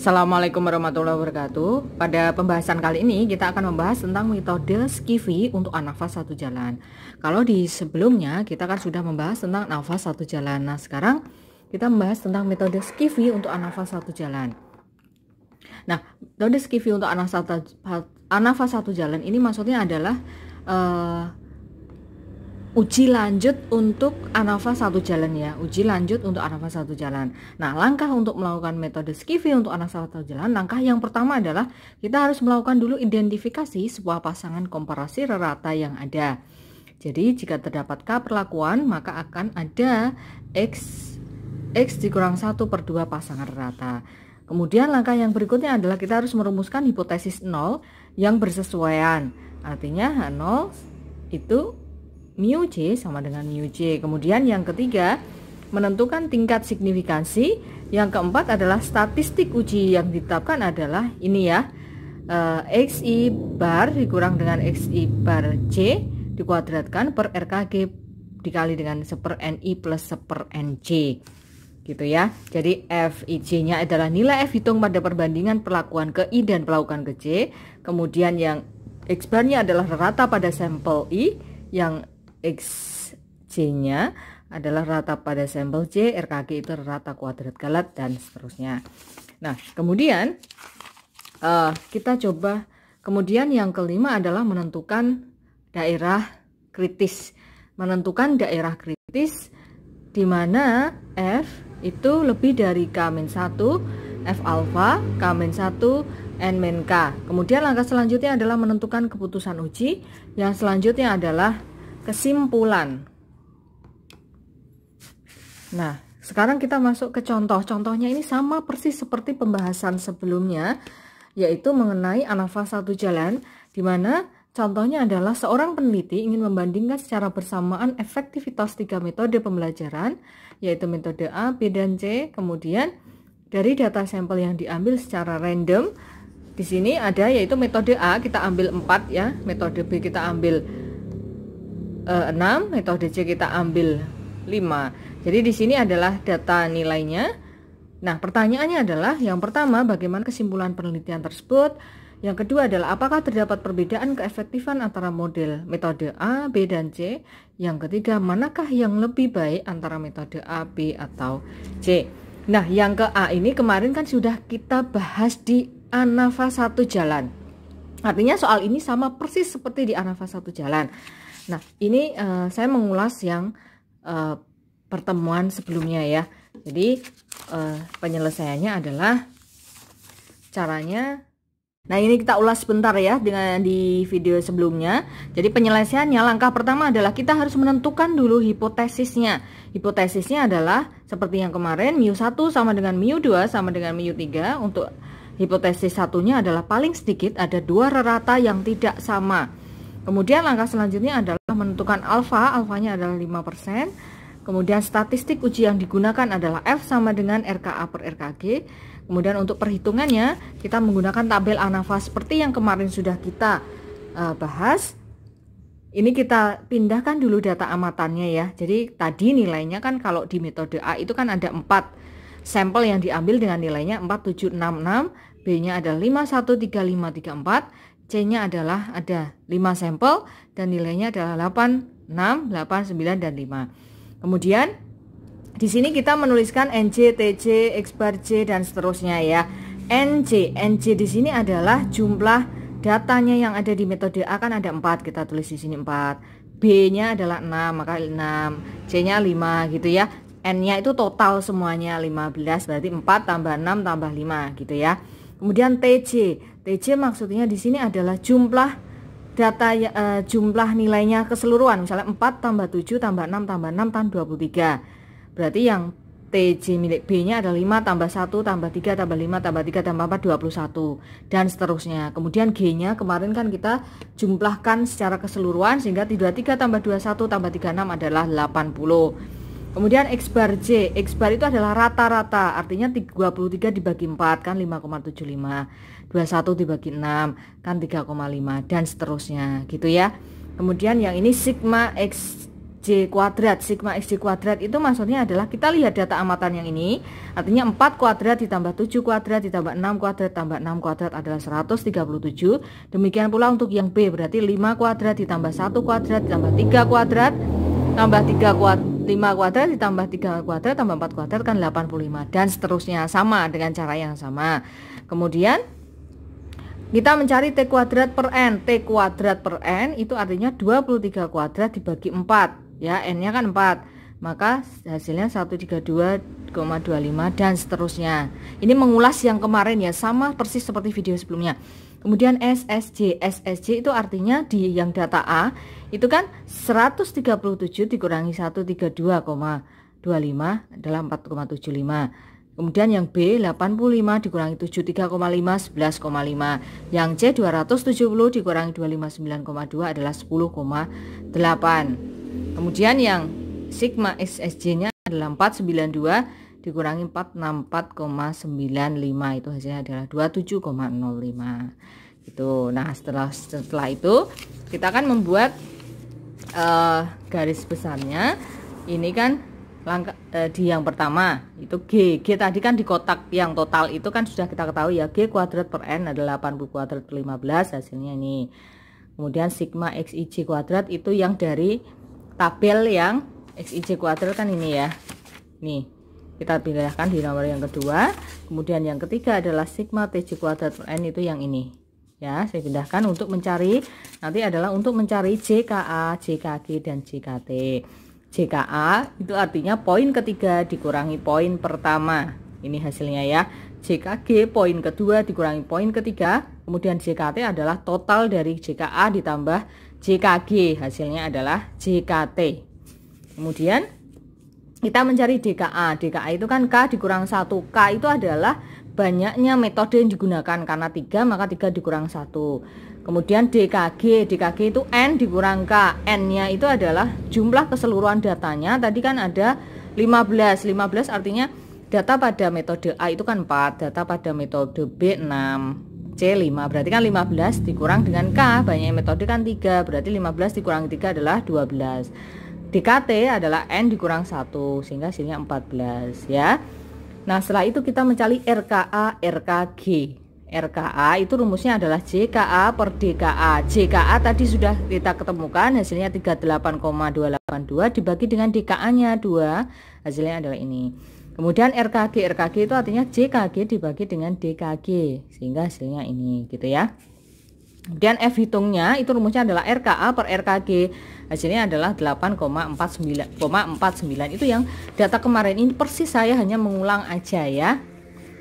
Assalamualaikum warahmatullahi wabarakatuh. Pada pembahasan kali ini kita akan membahas tentang metode Skiffy untuk anafas satu jalan. Kalau di sebelumnya kita kan sudah membahas tentang nafas satu jalan. Nah, sekarang kita membahas tentang metode Skiffy untuk anafas satu jalan. Nah, metode Skiffy untuk anafas satu jalan ini maksudnya adalah uji lanjut untuk anafas satu jalan ya, uji lanjut untuk anafas satu jalan. Nah, langkah untuk melakukan metode Skiffy untuk anafas satu jalan, langkah yang pertama adalah kita harus melakukan dulu identifikasi sebuah pasangan komparasi rata yang ada. Jadi jika terdapat K perlakuan, maka akan ada X dikurang 1/2 pasangan rata. Kemudian langkah yang berikutnya adalah kita harus merumuskan hipotesis 0 yang bersesuaian. Artinya H0 itu mu J sama dengan mu J. Kemudian yang ketiga, menentukan tingkat signifikansi. Yang keempat adalah statistik uji yang ditetapkan adalah ini ya, XI bar dikurang dengan XI bar J dikuadratkan per RKG dikali dengan 1/NI plus 1/NJ gitu ya. Jadi FIJ nya adalah nilai F hitung pada perbandingan perlakuan ke I dan perlakuan ke J. Kemudian yang X bar nya adalah rata pada sampel I, yang XJ-nya adalah rata pada sampel J, RKG itu rata kuadrat galat, dan seterusnya. Nah, kemudian kita coba, kemudian yang kelima adalah menentukan daerah kritis. Menentukan daerah kritis di mana F itu lebih dari K-1, F alfa, K-1, N-K. Kemudian langkah selanjutnya adalah menentukan keputusan uji. Yang selanjutnya adalah kesimpulan. Nah, sekarang kita masuk ke contoh. Contohnya ini sama persis seperti pembahasan sebelumnya, yaitu mengenai anafas satu jalan, di mana contohnya adalah seorang peneliti ingin membandingkan secara bersamaan efektivitas 3 metode pembelajaran, yaitu metode A, B, dan C. Kemudian dari data sampel yang diambil secara random, di sini ada yaitu metode A kita ambil 4 ya, metode B kita ambil 6, metode C kita ambil 5. Jadi di sini adalah data nilainya. Nah, pertanyaannya adalah yang pertama, bagaimana kesimpulan penelitian tersebut? Yang kedua adalah apakah terdapat perbedaan keefektifan antara model metode A, B, dan C? Yang ketiga, manakah yang lebih baik antara metode A, B, atau C? Nah, yang ke A ini kemarin kan sudah kita bahas di anafas satu jalan. Artinya soal ini sama persis seperti di anafas satu jalan. Nah, ini saya mengulas yang pertemuan sebelumnya ya. Jadi penyelesaiannya adalah caranya. Nah, ini kita ulas sebentar ya dengan di video sebelumnya. Jadi penyelesaiannya, langkah pertama adalah kita harus menentukan dulu hipotesisnya. Hipotesisnya adalah seperti yang kemarin, mu1 sama dengan mu2 sama dengan mu3. Untuk hipotesis satunya adalah paling sedikit ada 2 rata yang tidak sama. Kemudian langkah selanjutnya adalah menentukan alfa, alfanya adalah 5%. Kemudian statistik uji yang digunakan adalah F sama dengan RKA per RKG. Kemudian untuk perhitungannya kita menggunakan tabel anafas seperti yang kemarin sudah kita bahas. Ini kita pindahkan dulu data amatannya ya. Jadi tadi nilainya kan kalau di metode A itu kan ada 4 sampel yang diambil dengan nilainya 4766, B-nya adalah 513534. C-nya adalah ada 5 sampel dan nilainya adalah 8, 6, 8, 9, dan 5. Kemudian di sini kita menuliskan NC, TC, X bar J, dan seterusnya ya. NC di sini adalah jumlah datanya yang ada di metode A kan ada 4, kita tulis di sini 4. B-nya adalah 6, maka 6. C-nya 5 gitu ya. N-nya itu total semuanya 15, berarti 4 tambah 6 tambah 5 gitu ya. Kemudian TC maksudnya di sini adalah jumlah data jumlah nilainya keseluruhan. Misalnya 4 tambah 7 tambah 6 tambah 6 tambah 23. Berarti yang TC milik B-nya adalah 5 tambah 1 tambah 3 tambah 5 tambah 3 tambah 4 21 dan seterusnya. Kemudian G-nya kemarin kan kita jumlahkan secara keseluruhan sehingga 23 tambah 21 tambah 36 adalah 80. Kemudian X bar J, X bar itu adalah rata-rata, artinya 23 dibagi 4 kan 5,75, 21 dibagi 6 kan 3,5, dan seterusnya gitu ya. Kemudian yang ini sigma X XJ kuadrat. Sigma XJ kuadrat itu maksudnya adalah kita lihat data amatan yang ini, artinya 4 kuadrat ditambah 7 kuadrat ditambah 6 kuadrat tambah 6 kuadrat adalah 137. Demikian pula untuk yang B, berarti 5 kuadrat ditambah 1 kuadrat ditambah 3 kuadrat tambah 5 kuadrat ditambah 3 kuadrat tambah 4 kuadrat kan 85, dan seterusnya, sama dengan cara yang sama. Kemudian kita mencari T kuadrat per N. T kuadrat per N itu artinya 23 kuadrat dibagi 4 ya, N nya kan 4, maka hasilnya 132,25 dan seterusnya. Ini mengulas yang kemarin ya, sama persis seperti video sebelumnya. Kemudian SSJ. SSJ itu artinya di yang data A itu kan 137 dikurangi 132,25 adalah 4,75. Kemudian yang B 85 dikurangi 73,5 11,5. Yang C 270 dikurangi 259,2 adalah 10,8. Kemudian yang sigma SSJ-nya adalah 492 dikurangi 464,95, itu hasilnya adalah 27,05. Itu. Nah, setelah itu kita akan membuat garis besarnya. Ini kan di yang pertama itu G. G tadi kan di kotak yang total itu kan sudah kita ketahui ya, G kuadrat per N adalah 80 kuadrat per 15, hasilnya ini. Kemudian sigma XIJ kuadrat itu yang dari tabel yang XIJ kuadrat kan ini ya. Nih, kita pindahkan di nomor yang kedua. Kemudian yang ketiga adalah sigma TJ kuadrat per N, itu yang ini. Ya, saya pindahkan untuk mencari, nanti adalah untuk mencari JKA, JKG dan JKT. JKA itu artinya poin ketiga dikurangi poin pertama. Ini hasilnya ya. JKG poin kedua dikurangi poin ketiga. Kemudian JKT adalah total dari JKA ditambah JKG. Hasilnya adalah JKT. Kemudian kita mencari DKA. DKA itu kan K dikurang 1. K itu adalah banyaknya metode yang digunakan, karena 3 maka 3 dikurang 1. Kemudian DKG, DKG itu N dikurang K. N-nya itu adalah jumlah keseluruhan datanya. Tadi kan ada 15. 15 artinya data pada metode A itu kan 4, data pada metode B 6, C 5. Berarti kan 15 dikurang dengan K, banyak metode kan 3, berarti 15 dikurangi 3 adalah 12. DKT adalah N dikurang 1, sehingga hasilnya 14 ya. Nah, setelah itu kita mencari RKA, RKG. RKA itu rumusnya adalah JKA per DKA. JKA tadi sudah kita ketemukan, hasilnya 38,282 dibagi dengan DKA-nya 2, hasilnya adalah ini. Kemudian RKG, RKG itu artinya JKG dibagi dengan DKG, sehingga hasilnya ini gitu ya. Kemudian F hitungnya itu rumusnya adalah RKA per RKG, hasilnya adalah 8,49. Itu yang data kemarin, ini persis saya hanya mengulang aja ya.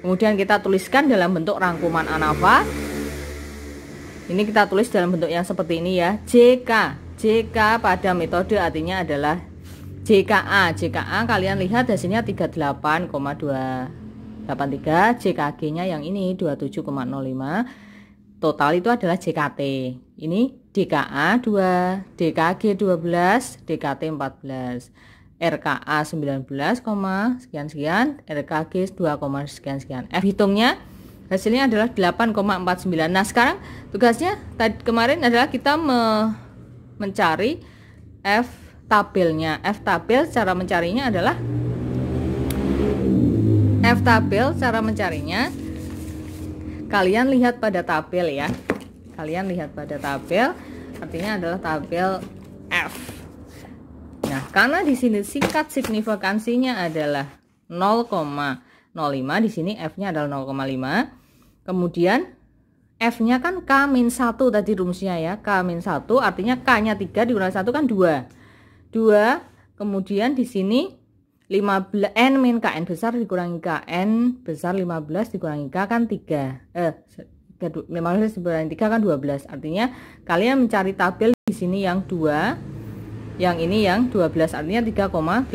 Kemudian kita tuliskan dalam bentuk rangkuman ANAFA. Ini kita tulis dalam bentuk yang seperti ini ya. JK. JK pada metode artinya adalah JKA. JKA kalian lihat hasilnya 38,283. JKG-nya yang ini 27,05. Total itu adalah JKT. Ini DKA 2, DKG 12, DKT 14. RKA 19, sekian-sekian, RKG 2, sekian-sekian. F hitungnya hasilnya adalah 8,49. Nah, sekarang tugasnya tadi kemarin adalah kita mencari F tabelnya. F tabel cara mencarinya adalah kalian lihat pada tabel ya. Kalian lihat pada tabel, artinya adalah tabel F. Nah, karena di sini singkat signifikansinya adalah 0,05, di sini F-nya adalah 0,5. Kemudian F-nya kan K-1 tadi rumusnya ya. K-1 artinya K-nya 3 dikurangi 1 kan 2. 2. Kemudian di sini 15 N min K, N besar dikurangi K, N besar 15 dikurangi K kan 3. 15 dikurangi 3 kan 12. Artinya kalian mencari tabel di sini yang 2. Yang ini yang 12, artinya 3,89.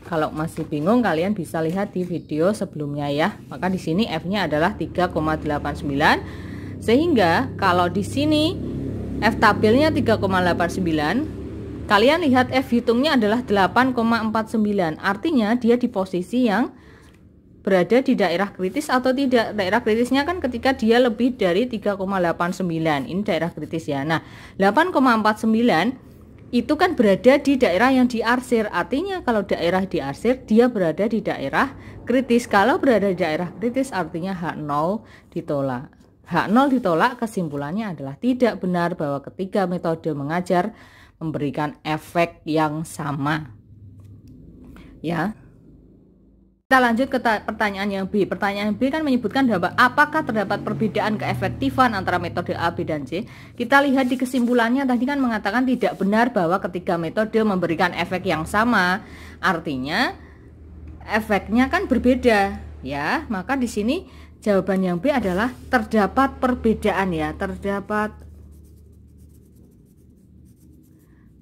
Kalau masih bingung kalian bisa lihat di video sebelumnya ya. Maka di sini F-nya adalah 3,89. Sehingga kalau di sini F tabelnya 3,89, kalian lihat F hitungnya adalah 8,49. Artinya dia di posisi yang berada di daerah kritis atau tidak. Daerah kritisnya kan ketika dia lebih dari 3,89. Ini daerah kritis ya. Nah, 8,49 itu kan berada di daerah yang diarsir. Artinya kalau daerah diarsir, dia berada di daerah kritis. Kalau berada di daerah kritis, artinya H0 ditolak. H0 ditolak, kesimpulannya adalah tidak benar bahwa ketiga metode mengajar memberikan efek yang sama. Ya. Kita lanjut ke pertanyaan yang B. Pertanyaan B kan menyebutkan bahwa apakah terdapat perbedaan keefektifan antara metode A, B, dan C. Kita lihat di kesimpulannya tadi kan mengatakan tidak benar bahwa ketiga metode memberikan efek yang sama. Artinya efeknya kan berbeda, ya. Maka di sini jawaban yang B adalah terdapat perbedaan, ya. Terdapat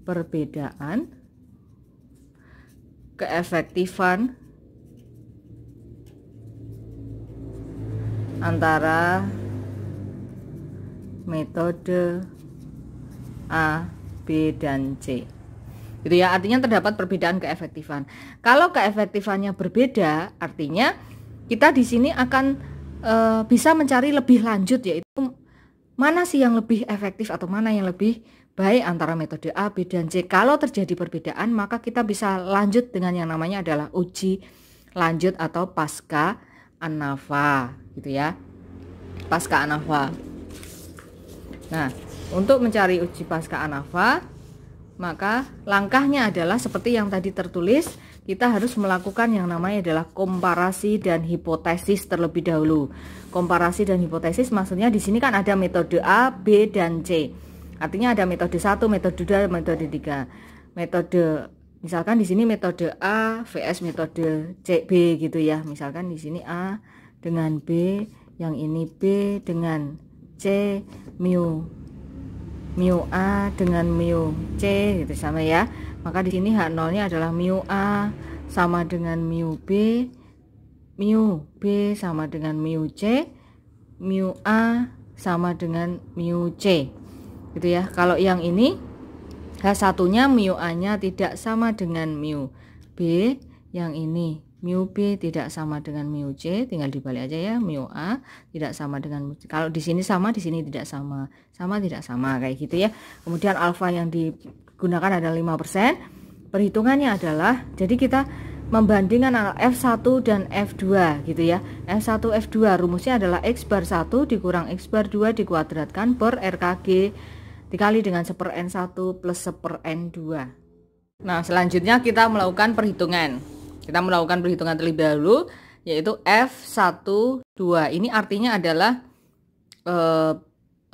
perbedaan keefektifan antara metode A, B, dan C. Gitu ya, artinya terdapat perbedaan keefektifan. Kalau keefektifannya berbeda, artinya kita di sini akan bisa mencari lebih lanjut, yaitu mana sih yang lebih efektif atau mana yang lebih baik antara metode A, B, dan C. Kalau terjadi perbedaan, maka kita bisa lanjut dengan yang namanya adalah uji lanjut atau pasca ANAFA, gitu ya, pasca ANAFA. Nah, untuk mencari uji pasca ANAFA, maka langkahnya adalah seperti yang tadi tertulis, kita harus melakukan yang namanya adalah komparasi dan hipotesis terlebih dahulu. Komparasi dan hipotesis maksudnya di sini kan ada metode A, B, dan C. Artinya ada metode 1, metode 2, metode 3. Metode misalkan di sini metode A vs metode C, B gitu ya. Misalkan di sini A dengan B, yang ini B dengan C, mu A dengan mu C gitu sama ya. Maka di sini H0-nya adalah mu A sama dengan mu B sama dengan mu C, mu A sama dengan mu C. Gitu ya. Kalau yang ini H1-nya mu A-nya tidak sama dengan mu B, yang ini mu B tidak sama dengan mu C, tinggal dibalik aja ya, mu A tidak sama dengan mu C. Kalau di sini sama, di sini tidak sama, sama tidak sama kayak gitu ya. Kemudian alfa yang digunakan adalah 5%. Perhitungannya adalah, jadi kita membandingkan F1 dan F2 gitu ya. F1 F2 rumusnya adalah X bar 1 dikurang X bar 2 dikuadratkan per RKG dikali dengan 1/N1 plus 1/N2. Nah, selanjutnya kita melakukan perhitungan. Kita melakukan perhitungan terlebih dahulu, yaitu F12. Ini artinya adalah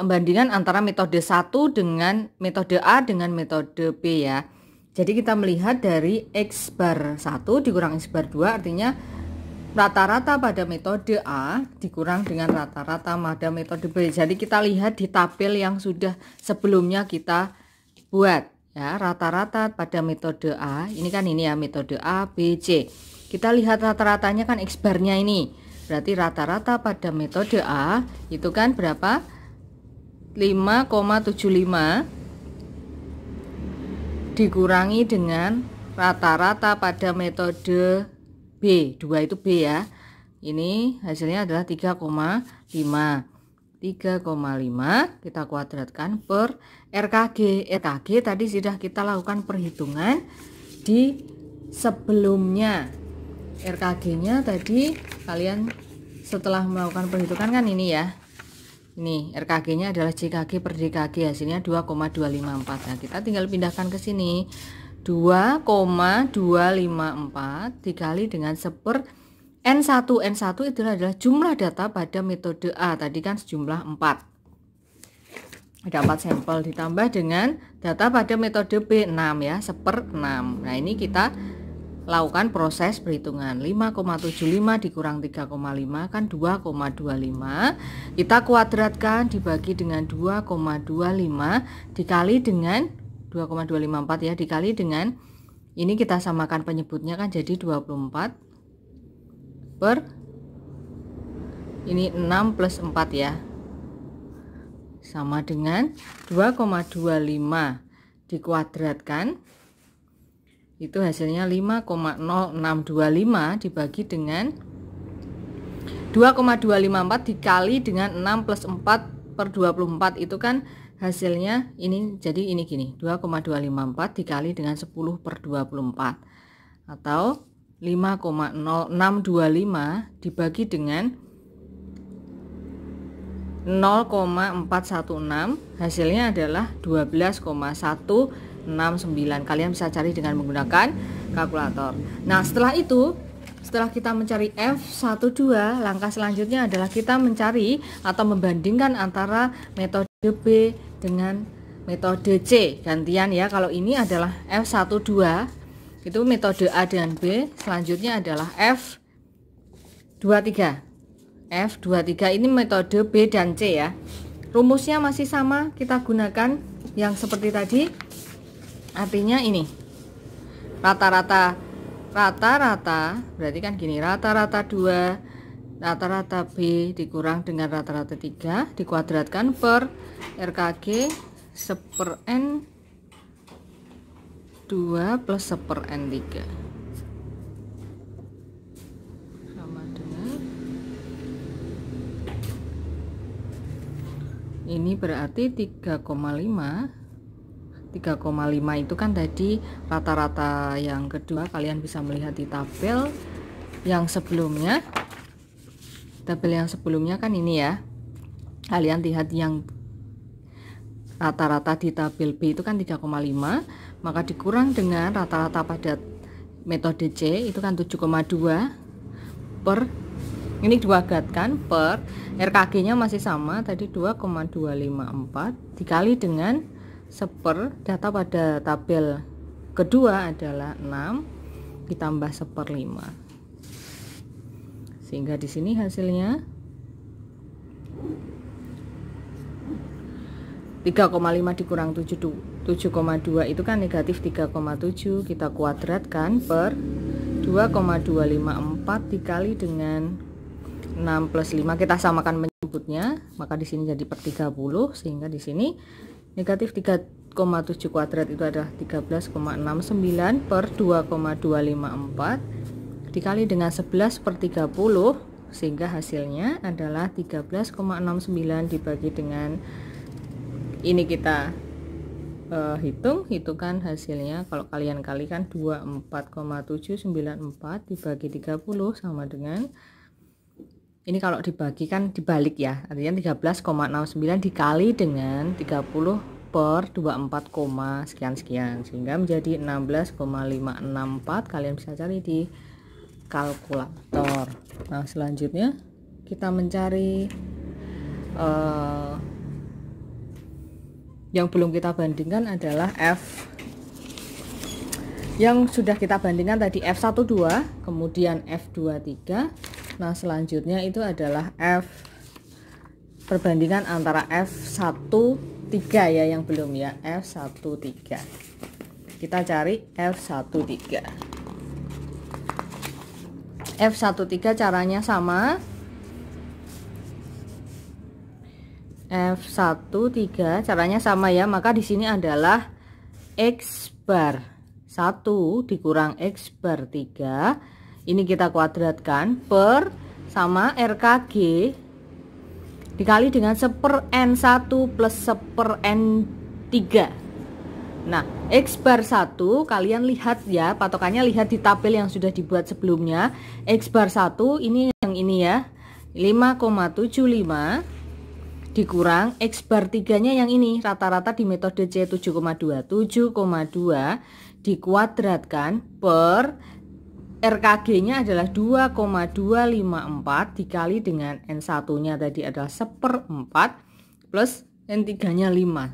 pembandingan antara metode 1 dengan metode A dengan metode B ya. Jadi kita melihat dari X bar 1 dikurang X bar 2, artinya rata-rata pada metode A dikurang dengan rata-rata pada metode B. Jadi kita lihat di tabel yang sudah sebelumnya kita buat ya, rata-rata pada metode A. Ini kan ini ya, metode A, B, C. Kita lihat rata-ratanya kan X barnya ini. Berarti rata-rata pada metode A itu kan berapa? 5,75 dikurangi dengan rata-rata pada metode B, 2 itu B ya. Ini hasilnya adalah 3,5. 3,5 kita kuadratkan per RKG. RKG tadi sudah kita lakukan perhitungan di sebelumnya. RKG-nya tadi kalian setelah melakukan perhitungan kan ini ya. Ini RKG-nya adalah JKG per DKG, hasilnya 2,254. Nah, kita tinggal pindahkan ke sini. 2,254 dikali dengan 1/N1. N1 itu adalah jumlah data pada metode A. Tadi kan sejumlah 4. Ada 4 sampel ditambah dengan data pada metode B 6 ya, 1/6. Nah, ini kita lakukan proses perhitungan. 5,75 dikurang 3,5 kan 2,25. Kita kuadratkan dibagi dengan 2,25 dikali dengan 2,254 ya, dikali dengan ini kita samakan penyebutnya kan jadi 24 per ini 6 plus 4 ya, sama dengan 2,25 dikuadratkan itu hasilnya 5,0625 dibagi dengan 2,254 dikali dengan 6 plus 4 per 24 itu kan hasilnya ini jadi ini gini, 2,254 dikali dengan 10/24 atau 5,0625 dibagi dengan 0,416, hasilnya adalah 12,169. Kalian bisa cari dengan menggunakan kalkulator. Nah, setelah itu, setelah kita mencari F12, langkah selanjutnya adalah kita mencari atau membandingkan antara metode B dengan metode C. Gantian ya, kalau ini adalah F12, itu metode A dengan B, selanjutnya adalah F23. F23 ini metode B dan C ya. Rumusnya masih sama, kita gunakan yang seperti tadi. Artinya ini. Rata-rata berarti kan gini, rata-rata 2, rata-rata B dikurang dengan rata-rata 3 dikuadratkan per RKG 1/N 2 plus 1/N 3 sama dengan ini berarti 3,5 itu kan tadi rata-rata yang kedua. Kalian bisa melihat di tabel yang sebelumnya. Tabel yang sebelumnya kan ini ya. Kalian lihat yang rata-rata di tabel B itu kan 3,5, maka dikurang dengan rata-rata pada metode C itu kan 7,2 per ini dikuadratkan per RKG nya masih sama tadi 2,254 dikali dengan data pada tabel kedua adalah 6 ditambah 1/5, sehingga di sini hasilnya 3,5 dikurang 7,2 itu kan negatif 3,7, kita kuadratkan per 2,254 dikali dengan 6 plus 5, kita samakan menyebutnya, maka di sini jadi per 30, sehingga di sini negatif 3,7 kuadrat itu adalah 13,69 per 2,254 dikali dengan 11/30, sehingga hasilnya adalah 13,69 dibagi dengan ini kita hitungkan hasilnya. Kalau kalian kalikan 24,794 dibagi 30 sama dengan ini, kalau dibagi kan dibalik ya, artinya 13,69 dikali dengan 30 per 24, sekian sehingga menjadi 16,564. Kalian bisa cari di kalkulator. Nah, selanjutnya kita mencari yang belum kita bandingkan adalah F yang sudah kita bandingkan tadi, F12, kemudian F23. Nah, selanjutnya itu adalah perbandingan antara F13 ya, yang belum ya, F13. Kita cari F13. F13 caranya sama. F13 caranya sama ya, maka di sini adalah X bar 1 dikurang X bar 3. Ini kita kuadratkan per sama RKG dikali dengan 1/N1 plus 1/N3. Nah, X bar 1 kalian lihat ya, patokannya lihat di tabel yang sudah dibuat sebelumnya. X bar 1 ini yang ini ya, 5,75 dikurang X bar 3 nya yang ini, rata-rata di metode C 7,2 dikuadratkan per RKG nya adalah 2,254 dikali dengan N1 nya tadi adalah 1/4 plus N3 nya 5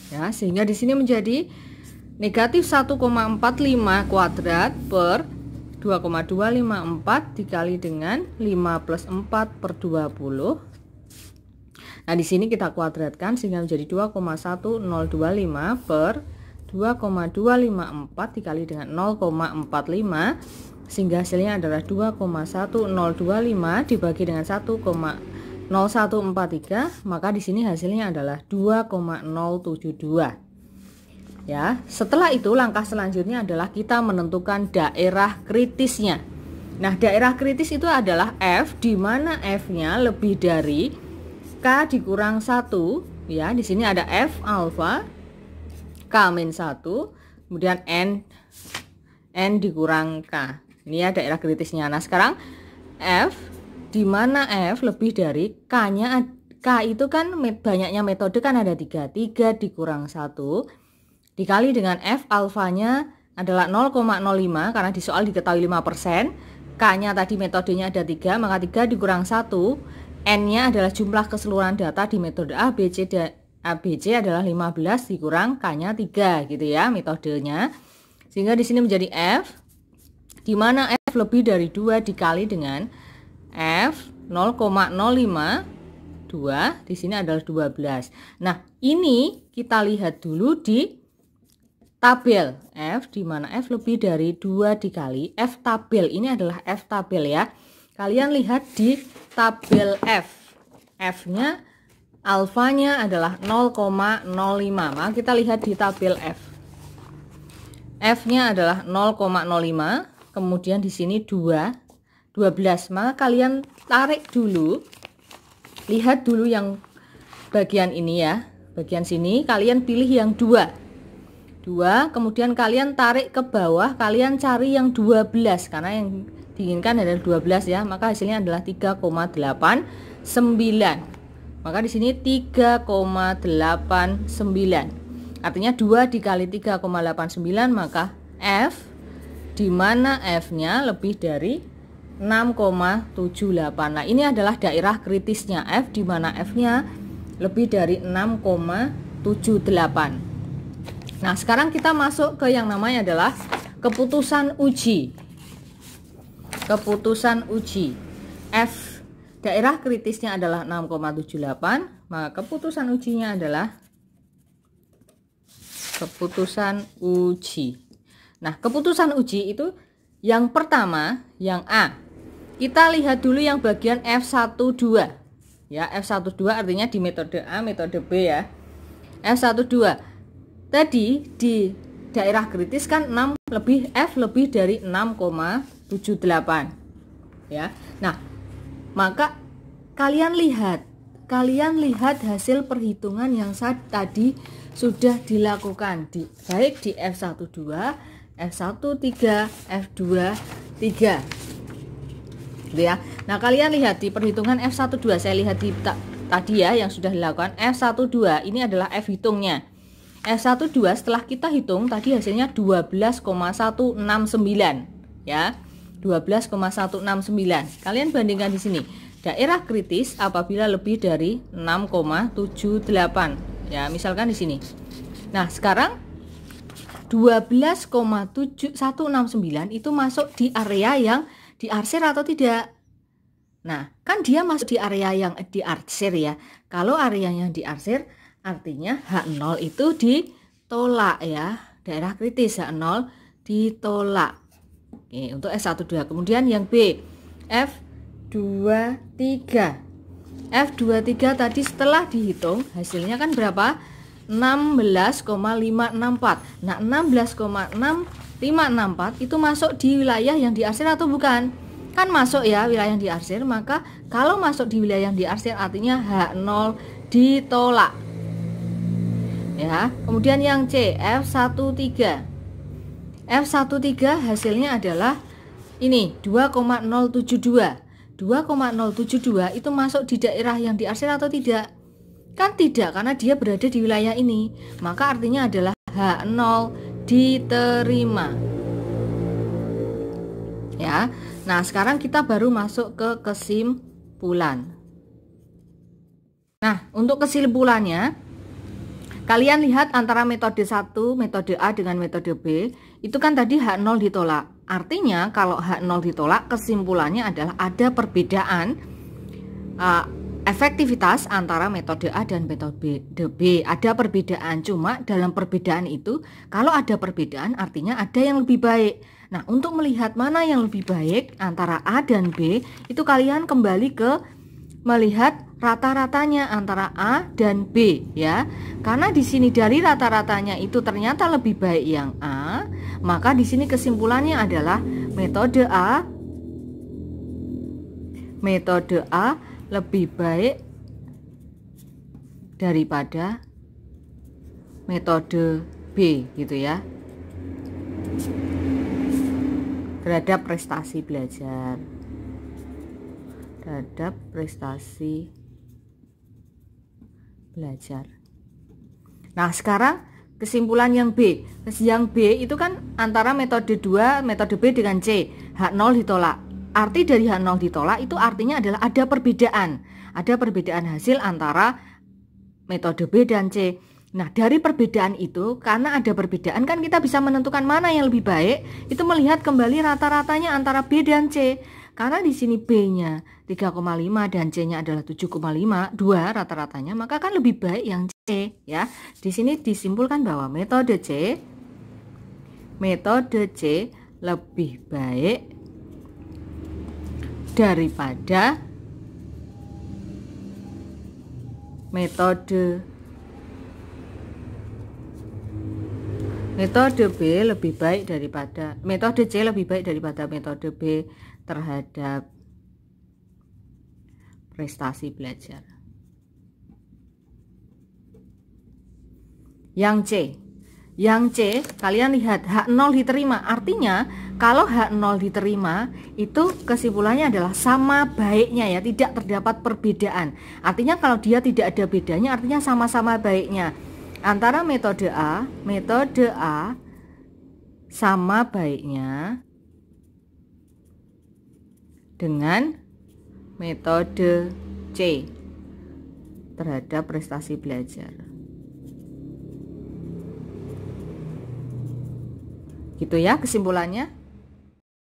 ya, sehingga di sini menjadi negatif 1,45 kuadrat per 2,254 dikali dengan 5 plus 4 per 20. Nah, di sini kita kuadratkan sehingga menjadi 2,1025 per 2,254 dikali dengan 0,45, sehingga hasilnya adalah 2,1025 dibagi dengan 1,0143, maka di sini hasilnya adalah 2,072. Ya, setelah itu langkah selanjutnya adalah kita menentukan daerah kritisnya. Nah, daerah kritis itu adalah F, di mana F-nya lebih dari K dikurang 1 ya. Di sini ada F alfa K-1, kemudian N dikurang K. Ini ya daerah kritisnya. Nah, sekarang F, di mana F lebih dari K-nya. K itu kan banyaknya metode kan ada 3 dikurang 1 dikali dengan F alfanya adalah 0,05 karena di soal diketahui 5%. K-nya tadi metodenya ada 3, maka 3 dikurang 1. N-nya adalah jumlah keseluruhan data di metode A, B, C, dan ABC adalah 15 dikurang K-nya 3 gitu ya metodenya. Sehingga di sini menjadi F, di mana F lebih dari 2 dikali dengan F 0,05, 2, di sini adalah 12. Nah, ini kita lihat dulu di tabel F, di mana F lebih dari 2 dikali F tabel. Ini adalah F tabel ya. Kalian lihat di tabel F. F-nya alfanya adalah 0,05. Maka kita lihat di tabel F. F-nya adalah 0,05. Kemudian di sini 12. Maka kalian tarik dulu. Lihat dulu yang bagian ini ya. Bagian sini kalian pilih yang 2, kemudian kalian tarik ke bawah, kalian cari yang 12 karena yang diinginkan adalah 12 ya, maka hasilnya adalah 3,89. Maka di sini 3,89. Artinya 2 dikali 3,89, maka F, di mana F-nya lebih dari 6,78. Nah, ini adalah daerah kritisnya F, di mana F-nya lebih dari 6,78. Nah, sekarang kita masuk ke yang namanya adalah keputusan uji. Keputusan uji. F, daerah kritisnya adalah 6,78, maka keputusan ujinya adalah keputusan uji. Nah, keputusan uji itu yang pertama, yang A. Kita lihat dulu yang bagian F12. Ya, F12 artinya di metode A, metode B ya. F12. Tadi di daerah kritis kan F lebih dari 6,78 ya. Nah, maka kalian lihat hasil perhitungan yang tadi sudah dilakukan baik di F12, F13, F23 gitu ya. Nah, kalian lihat di perhitungan F12, saya lihat di tadi ya yang sudah dilakukan F12, ini adalah F hitungnya. F12 setelah kita hitung tadi hasilnya 12,169 ya. 12,169. Kalian bandingkan di sini. Daerah kritis apabila lebih dari 6,78 ya, misalkan di sini. Nah, sekarang 12,7169 itu masuk di area yang diarsir atau tidak? Nah, kan dia masuk di area yang diarsir ya. Kalau area yang diarsir artinya H0 itu ditolak ya. Daerah kritis H0 ditolak. Oke, untuk S12. Kemudian yang B, F23. F23 tadi setelah dihitung hasilnya kan berapa? 16,564. Nah, 16,564 itu masuk di wilayah yang diarsir atau bukan? Kan masuk ya wilayah yang diarsir, maka kalau masuk di wilayah yang diarsir artinya H0 ditolak. Ya, kemudian yang C, F13. F13 hasilnya adalah ini 2,072. 2,072 itu masuk di daerah yang diarsir atau tidak? Kan tidak, karena dia berada di wilayah ini. Maka artinya adalah H0 diterima. Ya. Nah, sekarang kita baru masuk ke kesimpulan. Nah, untuk kesimpulannya, kalian lihat antara metode 1, metode A dengan metode B, itu kan tadi H0 ditolak. Artinya kalau H0 ditolak, kesimpulannya adalah ada perbedaan efektivitas antara metode A dan metode B. Ada perbedaan, cuma dalam perbedaan itu, kalau ada perbedaan artinya ada yang lebih baik. Nah, untuk melihat mana yang lebih baik antara A dan B, itu kalian kembali ke melihat rata-ratanya antara A dan B ya. Karena di sini dari rata-ratanya itu ternyata lebih baik yang A, maka di sini kesimpulannya adalah metode A lebih baik daripada metode B gitu ya, terhadap prestasi belajar, terhadap prestasi belajar. Nah, sekarang kesimpulan yang B. Yang B itu kan antara metode 2, metode B dengan C. H0 ditolak. Arti dari H0 ditolak itu artinya adalah ada perbedaan. Ada perbedaan hasil antara metode B dan C. Nah, dari perbedaan itu, karena ada perbedaan kan kita bisa menentukan mana yang lebih baik. Itu melihat kembali rata-ratanya antara B dan C. Karena di sini B-nya 3,5 dan C-nya adalah 7,5, 2 rata-ratanya, maka kan lebih baik yang C ya. Di sini disimpulkan bahwa metode C lebih baik daripada metode B lebih baik daripada metode C lebih baik daripada metode B terhadap prestasi belajar. Yang C, kalian lihat H0 diterima. Artinya kalau H0 diterima itu kesimpulannya adalah sama baiknya ya, tidak terdapat perbedaan. Artinya kalau dia tidak ada bedanya artinya sama-sama baiknya. Antara metode A sama baiknya dengan metode C terhadap prestasi belajar. Gitu ya kesimpulannya.